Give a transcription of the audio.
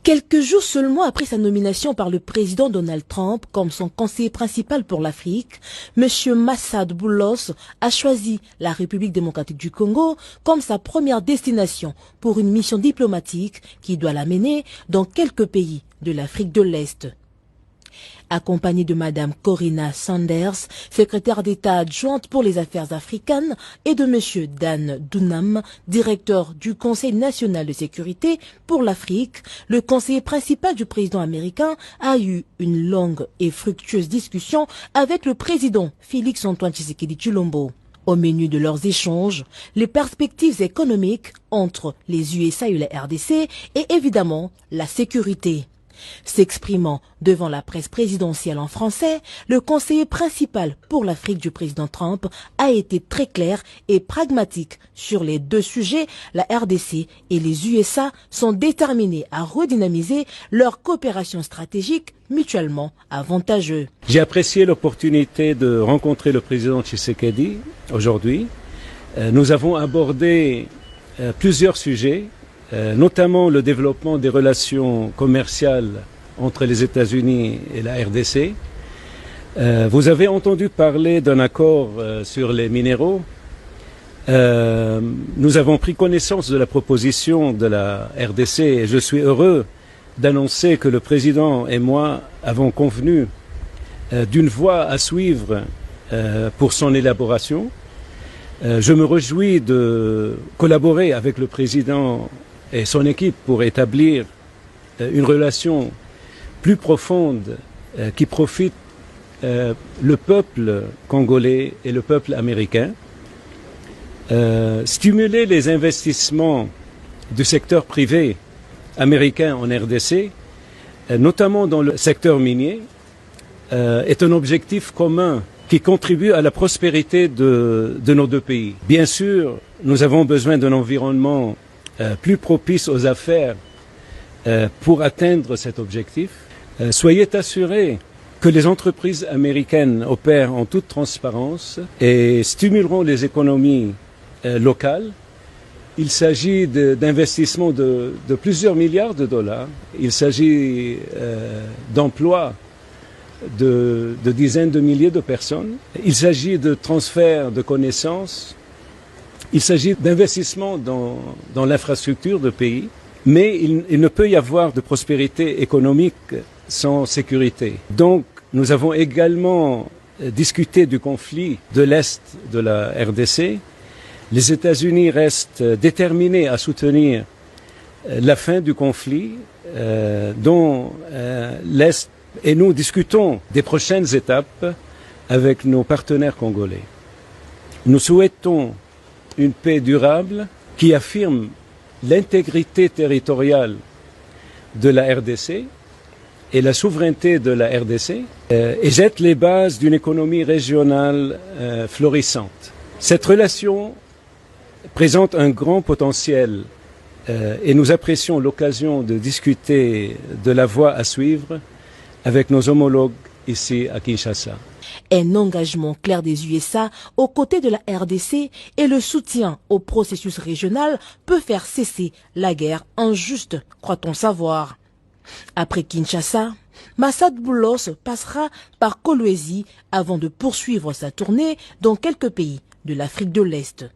Quelques jours seulement après sa nomination par le président Donald Trump comme son conseiller principal pour l'Afrique, M. Massad Boulos a choisi la République démocratique du Congo comme sa première destination pour une mission diplomatique qui doit l'amener dans quelques pays de l'Afrique de l'Est. Accompagnée de Mme Corinna Sanders, secrétaire d'État adjointe pour les affaires africaines, et de M. Dan Dunham, directeur du Conseil national de sécurité pour l'Afrique, le conseiller principal du président américain a eu une longue et fructueuse discussion avec le président Félix-Antoine Tshisekedi Tshilombo. Au menu de leurs échanges, les perspectives économiques entre les USA et la RDC et évidemment la sécurité. S'exprimant devant la presse présidentielle en français, le conseiller principal pour l'Afrique du président Trump a été très clair et pragmatique sur les deux sujets. La RDC et les USA sont déterminés à redynamiser leur coopération stratégique mutuellement avantageuse. J'ai apprécié l'opportunité de rencontrer le président Tshisekedi aujourd'hui. Nous avons abordé plusieurs sujets, notamment le développement des relations commerciales entre les États-Unis et la RDC. Vous avez entendu parler d'un accord sur les minéraux. Nous avons pris connaissance de la proposition de la RDC et je suis heureux d'annoncer que le président et moi avons convenu d'une voie à suivre pour son élaboration. Je me réjouis de collaborer avec le président et son équipe pour établir une relation plus profonde qui profite le peuple congolais et le peuple américain. Stimuler les investissements du secteur privé américain en RDC, notamment dans le secteur minier, est un objectif commun qui contribue à la prospérité de nos deux pays. Bien sûr, nous avons besoin d'un environnement plus propice aux affaires pour atteindre cet objectif. Soyez assurés que les entreprises américaines opèrent en toute transparence et stimuleront les économies locales. Il s'agit d'investissements de plusieurs milliards de dollars. Il s'agit d'emplois de dizaines de milliers de personnes. Il s'agit de transferts de connaissances. Il s'agit d'investissements dans l'infrastructure de pays. Mais il ne peut y avoir de prospérité économique sans sécurité. Donc, nous avons également discuté du conflit de l'Est de la RDC. Les États-Unis restent déterminés à soutenir la fin du conflit dont l'Est et nous discutons des prochaines étapes avec nos partenaires congolais. Nous souhaitons une paix durable qui affirme l'intégrité territoriale de la RDC et la souveraineté de la RDC et jette les bases d'une économie régionale florissante. Cette relation présente un grand potentiel et nous apprécions l'occasion de discuter de la voie à suivre avec nos homologues ici à Kinshasa. Un engagement clair des USA aux côtés de la RDC et le soutien au processus régional peut faire cesser la guerre injuste, croit-on savoir. Après Kinshasa, Massad Boulos passera par Kolwezi avant de poursuivre sa tournée dans quelques pays de l'Afrique de l'Est.